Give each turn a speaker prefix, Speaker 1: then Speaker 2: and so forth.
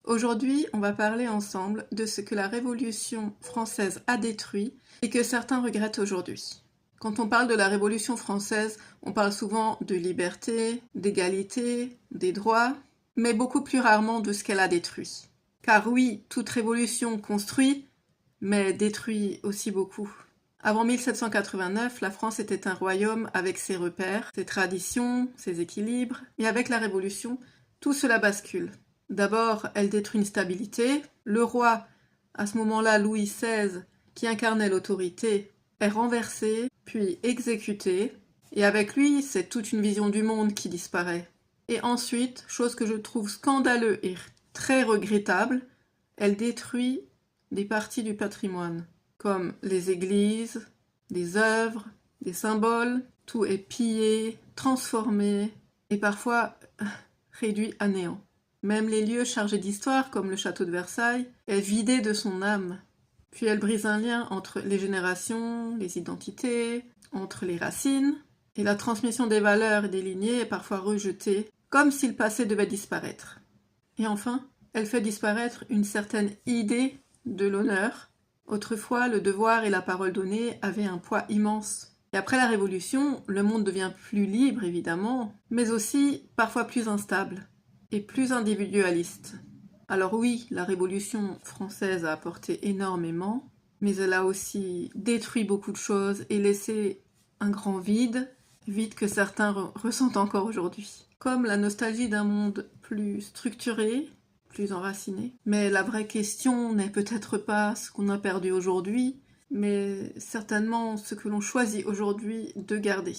Speaker 1: Aujourd'hui, on va parler ensemble de ce que la Révolution française a détruit et que certains regrettent aujourd'hui. Quand on parle de la Révolution française, on parle souvent de liberté, d'égalité, des droits, mais beaucoup plus rarement de ce qu'elle a détruit. Car oui, toute révolution construit, mais détruit aussi beaucoup. Avant 1789, la France était un royaume avec ses repères, ses traditions, ses équilibres, et avec la Révolution, tout cela bascule. D'abord, elle détruit une stabilité. Le roi, à ce moment-là, Louis XVI, qui incarnait l'autorité, est renversé, puis exécuté. Et avec lui, c'est toute une vision du monde qui disparaît. Et ensuite, chose que je trouve scandaleuse et très regrettable, elle détruit des parties du patrimoine, comme les églises, des œuvres, des symboles. Tout est pillé, transformé et parfois réduit à néant. Même les lieux chargés d'histoire, comme le château de Versailles, est vidé de son âme. Puis elle brise un lien entre les générations, les identités, entre les racines, et la transmission des valeurs et des lignées est parfois rejetée, comme si le passé devait disparaître. Et enfin, elle fait disparaître une certaine idée de l'honneur. Autrefois, le devoir et la parole donnée avaient un poids immense. Et après la Révolution, le monde devient plus libre, évidemment, mais aussi parfois plus instable et plus individualiste. Alors oui, la Révolution française a apporté énormément, mais elle a aussi détruit beaucoup de choses et laissé un grand vide, vide que certains ressentent encore aujourd'hui. Comme la nostalgie d'un monde plus structuré, plus enraciné. Mais la vraie question n'est peut-être pas ce qu'on a perdu aujourd'hui, mais certainement ce que l'on choisit aujourd'hui de garder.